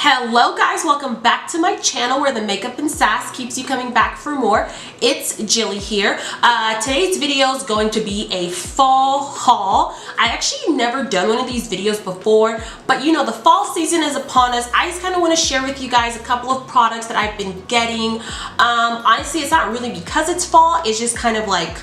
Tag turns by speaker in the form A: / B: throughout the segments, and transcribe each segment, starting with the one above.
A: Hello guys, welcome back to my channel where the makeup and sass keeps you coming back for more. It's Gilly here. Today's video is going to be a fall haul. I actually never done one of these videos before, but you know the fall season is upon us. I just kind of want to share with you guys a couple of products that I've been getting. Honestly, it's not really because it's fall, it's just kind of like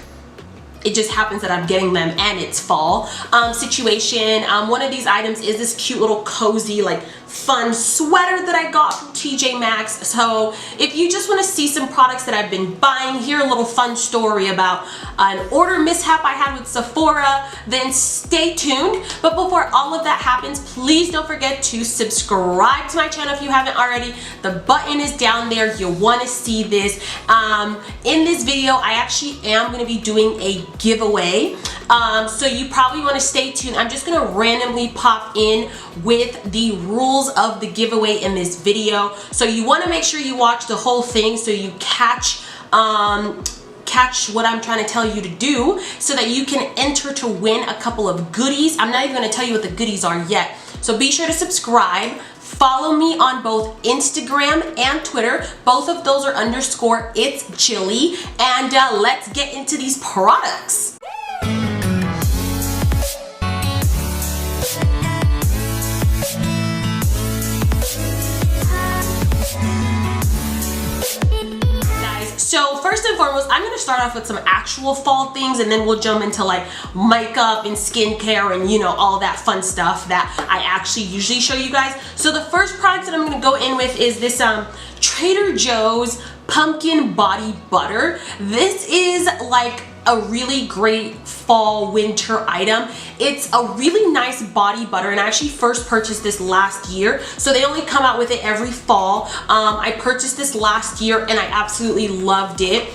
A: it just happens that I'm getting them and it's fall situation. One of these items is this cute little cozy like fun sweater that I got from TJ Maxx. So if you just want to see some products that I've been buying, hear a little fun story about an order mishap I had with Sephora, then stay tuned. But before all of that happens, please don't forget to subscribe to my channel if you haven't already. The button is down there. You'll want to see this. In this video, I actually am going to be doing a giveaway. So you probably want to stay tuned. I'm just going to randomly pop in with the rules of the giveaway in this video. So you want to make sure you watch the whole thing so you catch what I'm trying to tell you to do so that you can enter to win a couple of goodies. I'm not even going to tell you what the goodies are yet. So be sure to subscribe. Follow me on both Instagram and Twitter. Both of those are _ it's Gilly. And let's get into these products. So first and foremost, I'm going to start off with some actual fall things and then we'll jump into like makeup and skincare and you know all that fun stuff that I actually usually show you guys. So the first product that I'm going to go in with is this Trader Joe's pumpkin body butter. This is like a really great fall winter item. It's a really nice body butter and I actually first purchased this last year, so they only come out with it every fall. I purchased this last year and I absolutely loved it.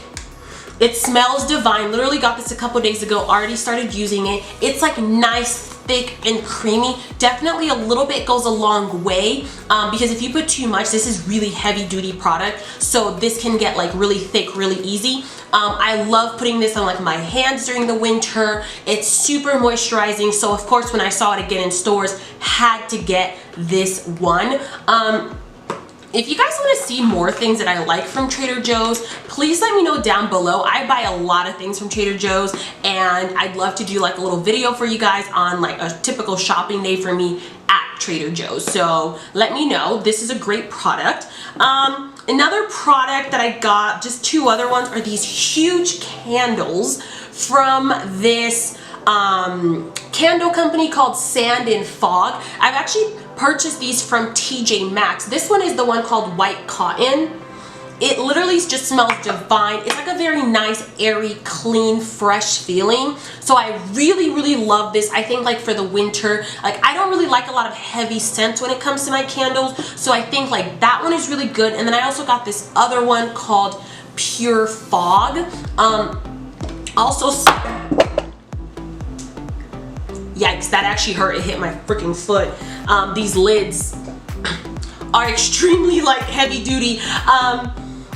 A: It smells divine. Literally got this a couple days ago, already started using it. It's like nice, thick and creamy. Definitely a little bit goes a long way because if you put too much, this is really heavy duty product, so this can get like really thick really easy. I love putting this on like my hands during the winter. It's super moisturizing, so of course when I saw it again in stores, had to get this one. If you guys want to see more things that I like from Trader Joe's, please let me know down below. I buy a lot of things from Trader Joe's and I'd love to do like a little video for you guys on like a typical shopping day for me at Trader Joe's. So let me know. This is a great product. Another product that I got, just two other ones, are these huge candles from this candle company called Sand and Fog. I've actually purchased these from TJ Maxx. This one is the one called White Cotton. It literally just smells divine. It's like a very nice, airy, clean, fresh feeling. So I really love this. I think like for the winter, like I don't really like a lot of heavy scents when it comes to my candles. So I think like that one is really good. And then I also got this other one called Pure Fog. Also, yikes, that actually hurt. It hit my freaking foot. These lids are extremely like heavy duty.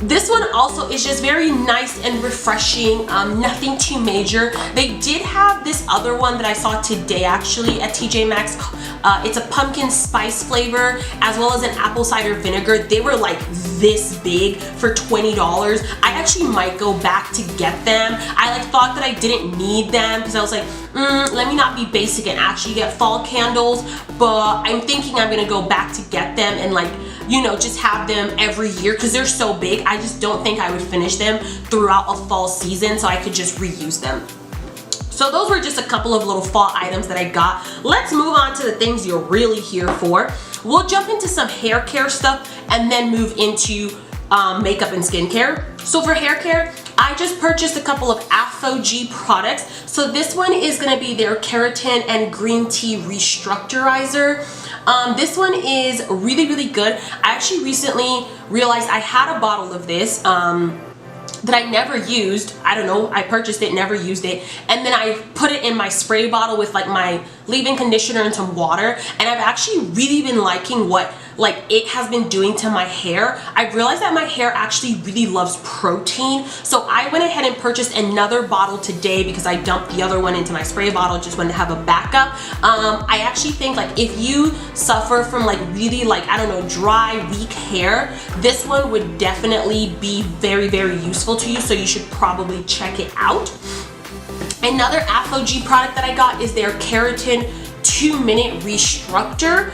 A: This one also is just very nice and refreshing, nothing too major. They did have this other one that I saw today actually at TJ Maxx. It's a pumpkin spice flavor as well as an apple cider vinegar. They were like this big for $20. I actually might go back to get them. I like thought that I didn't need them because I was like, let me not be basic and actually get fall candles, but I'm thinking I'm gonna go back to get them and like, you know, just have them every year because they're so big. I just don't think I would finish them throughout a fall season, so I could just reuse them. So those were just a couple of little fall items that I got. Let's move on to the things you're really here for. We'll jump into some hair care stuff and then move into makeup and skincare. So for hair care, I just purchased a couple of ApHogee products. So this one is going to be their keratin and green tea restructurizer. This one is really good. I actually recently realized I had a bottle of this that I never used. I don't know, I purchased it, never used it, and then I put it in my spray bottle with like my leave-in conditioner and some water, and I've actually really been liking what like it has been doing to my hair. I've realized that my hair actually really loves protein, so I went ahead and purchased another bottle today because I dumped the other one into my spray bottle, just wanted to have a backup. I actually think like if you suffer from like really like, I don't know, dry, weak hair, this one would definitely be very, very useful to you, so you should probably check it out. Another ApHogee product that I got is their Keratin 2-minute restructor.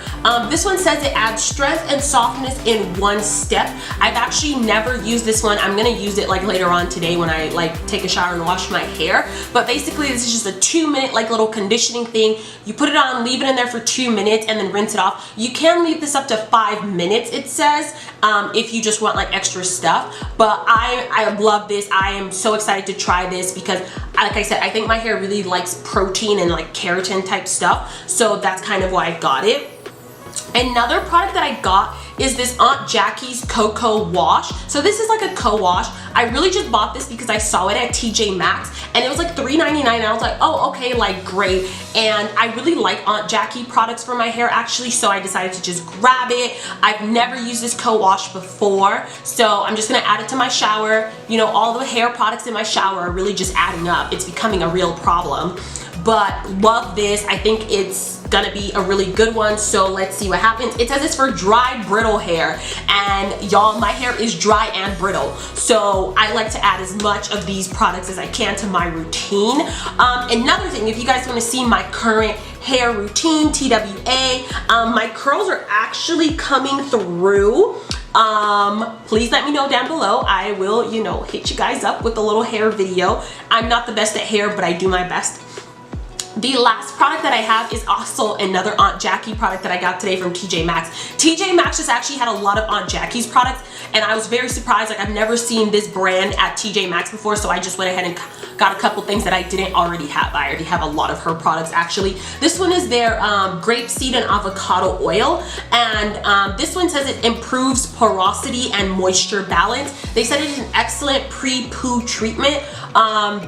A: This one says it adds strength and softness in one step. I've actually never used this one. I'm gonna use it like later on today when I like take a shower and wash my hair. But basically this is just a 2-minute like little conditioning thing. You put it on, leave it in there for 2 minutes, and then rinse it off. You can leave this up to 5 minutes, it says, if you just want like extra stuff. But I love this. I am so excited to try this because, like I said, I think my hair really likes protein and like keratin type stuff. So that's kind of why I got it. Another product that I got is this Aunt Jackie's Cocoa Wash. So this is like a co-wash. I really just bought this because I saw it at TJ Maxx and it was like $3.99, and I was like, oh, okay, like great. And I really like Aunt Jackie products for my hair actually, so I decided to just grab it. I've never used this co-wash before, so I'm just gonna add it to my shower. You know, all the hair products in my shower are really just adding up. It's becoming a real problem. But love this. I think it's gonna be a really good one, so let's see what happens. It says it's for dry, brittle hair, and y'all, my hair is dry and brittle, so I like to add as much of these products as I can to my routine. Another thing, if you guys want to see my current hair routine, TWA, my curls are actually coming through. Please let me know down below. I will, you know, hit you guys up with a little hair video. I'm not the best at hair, but I do my best. The last product that I have is also another Aunt Jackie product that I got today from TJ Maxx. TJ Maxx just actually had a lot of Aunt Jackie's products, and I was very surprised. Like, I've never seen this brand at TJ Maxx before, so I just went ahead and got a couple things that I didn't already have. I already have a lot of her products actually. This one is their grapeseed and avocado oil, and this one says it improves porosity and moisture balance. They said it is an excellent pre-poo treatment.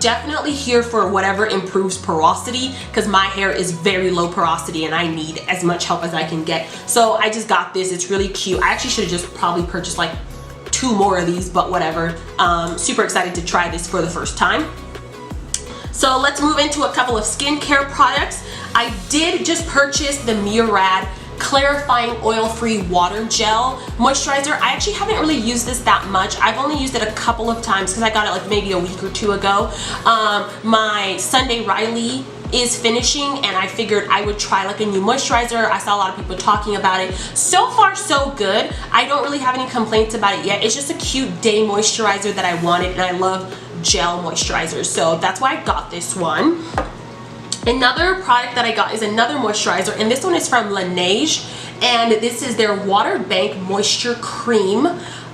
A: Definitely here for whatever improves porosity, because my hair is very low porosity and I need as much help as I can get. So I just got this. It's really cute. I actually should have just probably purchased like 2 more of these, but whatever. Super excited to try this for the first time. So let's move into a couple of skincare products. I did just purchase the Murad clarifying oil-free water gel moisturizer. I actually haven't really used this that much. I've only used it a couple of times because I got it like maybe a week or 2 ago. My Sunday Riley is finishing, and I figured I would try like a new moisturizer. I saw a lot of people talking about it. So far so good. I don't really have any complaints about it yet. It's just a cute day moisturizer that I wanted, and I love gel moisturizers, so that's why I got this one. Another product that I got is another moisturizer, and this one is from Laneige, and this is their Water Bank Moisture Cream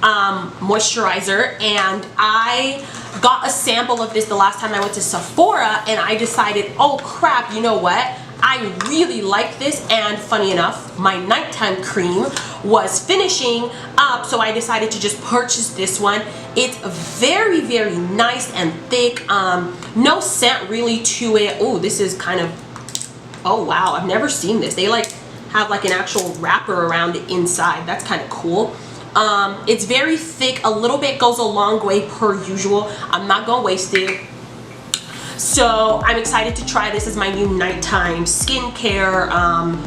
A: moisturizer, and I got a sample of this the last time I went to Sephora, and I decided, oh crap, you know what? I really like this, and funny enough, my nighttime cream was finishing up, so I decided to just purchase this one. It's very, very nice and thick. No scent really to it. Oh, this is kind of, oh wow, I've never seen this. They like have like an actual wrapper around it inside. That's kind of cool. It's very thick. A little bit goes a long way per usual. I'm not gonna waste it. So I'm excited to try this as my new nighttime skincare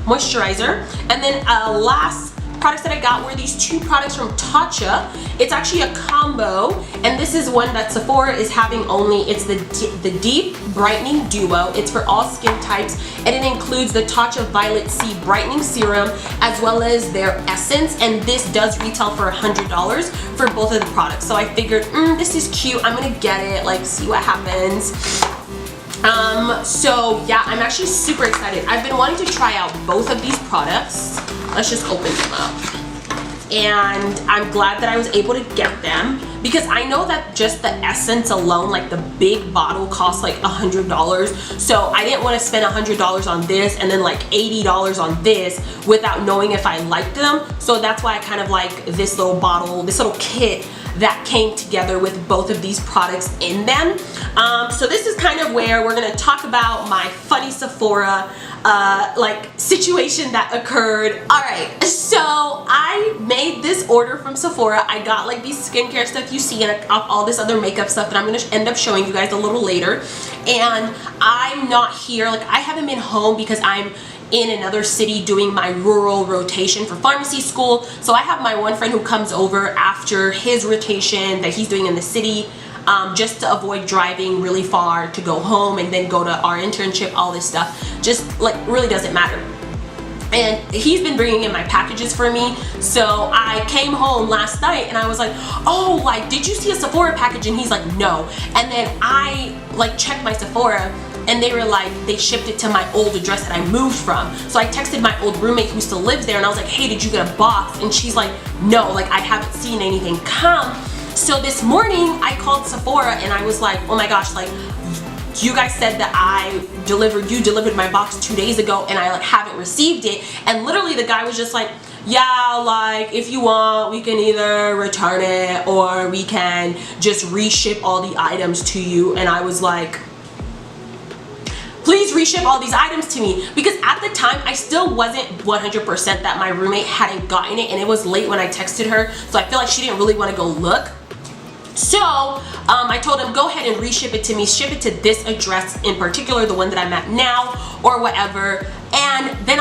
A: moisturizer. And then last products that I got were these 2 products from Tatcha. It's actually a combo, and this is one that Sephora is having only. It's the Deep Brightening Duo. It's for all skin types, and it includes the Tatcha Violet C Brightening Serum as well as their essence, and this does retail for $100 for both of the products. So I figured, this is cute. I'm gonna get it, like see what happens. So yeah, I'm actually super excited. I've been wanting to try out both of these products. Let's just open them up. And I'm glad that I was able to get them, because I know that just the essence alone, like the big bottle, costs like $100. So I didn't want to spend $100 on this and then like $80 on this without knowing if I liked them. So that's why I kind of like this little bottle, this little kit that came together with both of these products in them. So this is kind of where we're gonna talk about my funny Sephora like situation that occurred. All right, so I made this order from Sephora. I got like these skincare stuff you see and all this other makeup stuff that I'm gonna end up showing you guys a little later. And I'm not here, like I haven't been home because I'm in another city doing my rural rotation for pharmacy school. So I have my one friend who comes over after his rotation that he's doing in the city, just to avoid driving really far to go home and then go to our internship, all this stuff. Just like really doesn't matter. And he's been bringing in my packages for me. So I came home last night and I was like, oh, like, did you see a Sephora package? And he's like, no. And then I like checked my Sephora and they were like, they shipped it to my old address that I moved from. So I texted my old roommate who still lives there and I was like, hey, did you get a box? And she's like, no, like I haven't seen anything come. So this morning I called Sephora and I was like, oh my gosh, like you guys said that you delivered my box 2 days ago and I like haven't received it. And literally the guy was just like, yeah, like if you want, we can either return it or we can just reship all the items to you. And I was like, please reship all these items to me, because at the time I still wasn't 100% that my roommate hadn't gotten it and it was late when I texted her, so I feel like she didn't really want to go look. So I told him, go ahead and reship it to me, ship it to this address in particular, the one that I'm at now or whatever. And then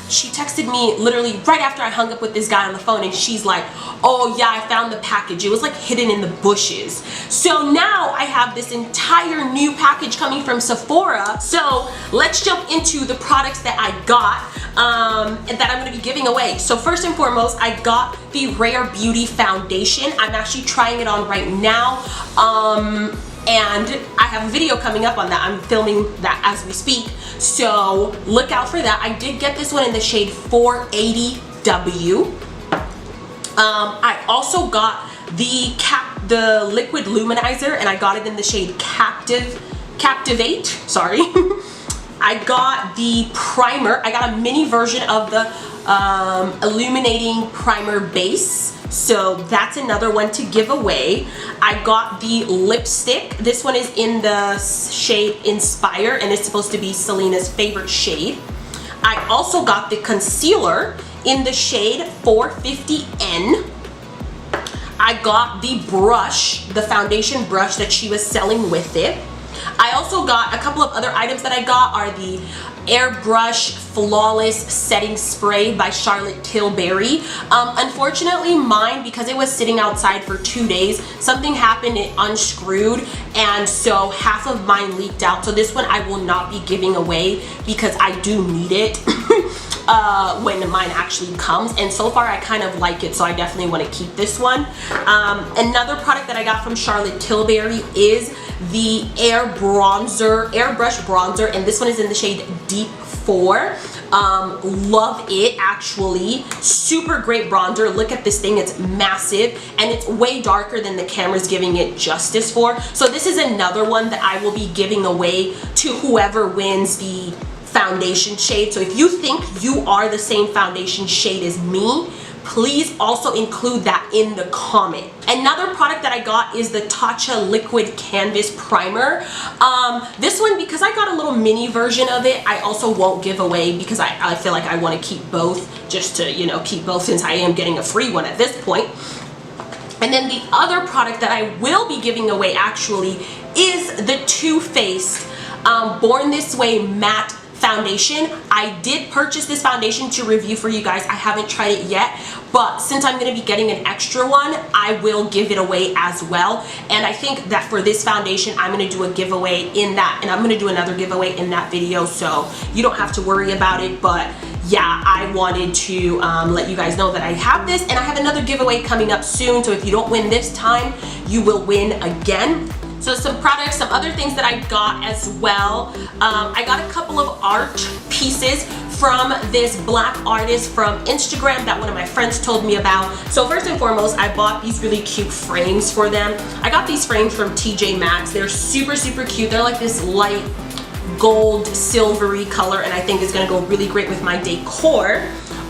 A: she texted me literally right after I hung up with this guy on the phone and she's like, oh yeah, I found the package. It was like hidden in the bushes. So now I have this entire new package coming from Sephora. So let's jump into the products that I got and that I'm going to be giving away. So first and foremost, I got the Rare Beauty foundation. I'm actually trying it on right now. And I have a video coming up on that. I'm filming that as we speak, so look out for that. I did get this one in the shade 480W. I also got the liquid luminizer and I got it in the shade Captivate, sorry. I got the primer. I got a mini version of the illuminating primer base. So that's another one to give away. I got the lipstick. This one is in the shade Inspire and it's supposed to be Selena's favorite shade. I also got the concealer in the shade 450N. I got the brush, the foundation brush that she was selling with it. I also got a couple of other items that I got are the Airbrush Flawless Setting Spray by Charlotte Tilbury. Unfortunately mine, because it was sitting outside for 2 days, something happened, it unscrewed, and so half of mine leaked out. So this one I will not be giving away because I do need it when mine actually comes, and so far I kind of like it, so I definitely want to keep this one. Another product that I got from Charlotte Tilbury is the Airbrush bronzer, and this one is in the shade Deep 4. Love it, actually. Super great bronzer. Look at this thing, it's massive and it's way darker than the camera's giving it justice for. So this is another one that I will be giving away to whoever wins the foundation shade. So if you think you are the same foundation shade as me, please also include that in the comment. Another product that I got is the Tatcha Liquid Canvas Primer. This one, because I got a little mini version of it, I also won't give away because I feel like I want to keep both, just to, you know, keep both since I am getting a free one at this point. And then the other product that I will be giving away actually is the Too Faced Born This Way Matte Foundation. I did purchase this foundation to review for you guys. I haven't tried it yet, but since I'm going to be getting an extra one, I will give it away as well. And I think that for this foundation, I'm going to do a giveaway in that, and I'm going to do another giveaway in that video, so you don't have to worry about it. But yeah, I wanted to let you guys know that I have this, and I have another giveaway coming up soon, so if you don't win this time, you will win again. So some products, some other things that I got as well. I got a couple of art pieces from this black artist from Instagram that one of my friends told me about. So first and foremost, I bought these really cute frames for them. I got these frames from TJ Maxx. They're super, super cute. They're like this light gold silvery color, and I think it's gonna go really great with my decor.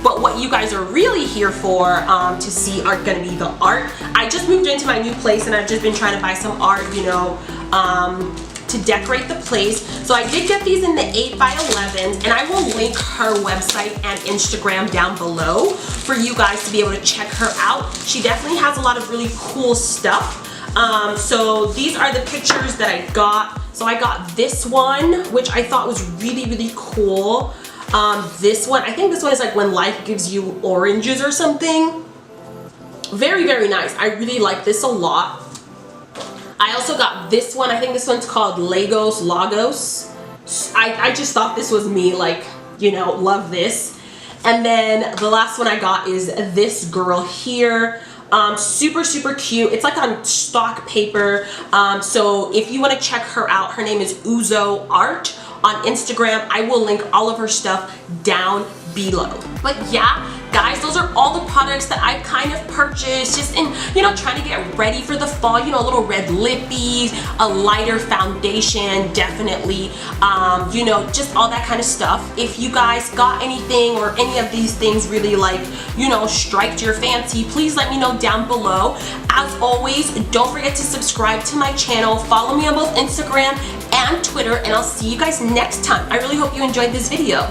A: But what you guys are really here for to see are gonna be the art. I just moved into my new place and I've just been trying to buy some art, you know, to decorate the place. So I did get these in the 8x11, and I will link her website and Instagram down below for you guys to be able to check her out. She definitely has a lot of really cool stuff. So these are the pictures that I got. So I got this one, which I thought was really, really cool. This one, I think this one is like when life gives you oranges or something. Very, very nice. I really like this a lot. I also got this one. I think this one's called Lagos. I just thought this was me, like, you know, love this. And then the last one I got is this girl here. Super, super cute. It's like on stock paper. So if you want to check her out, her name is XOXO Art on Instagram. I will link all of her stuff down below. But yeah, guys, those are all the products that I've kind of purchased just in, you know, trying to get ready for the fall. You know, a little red lippies, a lighter foundation, definitely, you know, just all that kind of stuff. If you guys got anything or any of these things really, like, you know, striked your fancy, please let me know down below. As always, don't forget to subscribe to my channel, follow me on both Instagram and Twitter, and I'll see you guys next time. I really hope you enjoyed this video.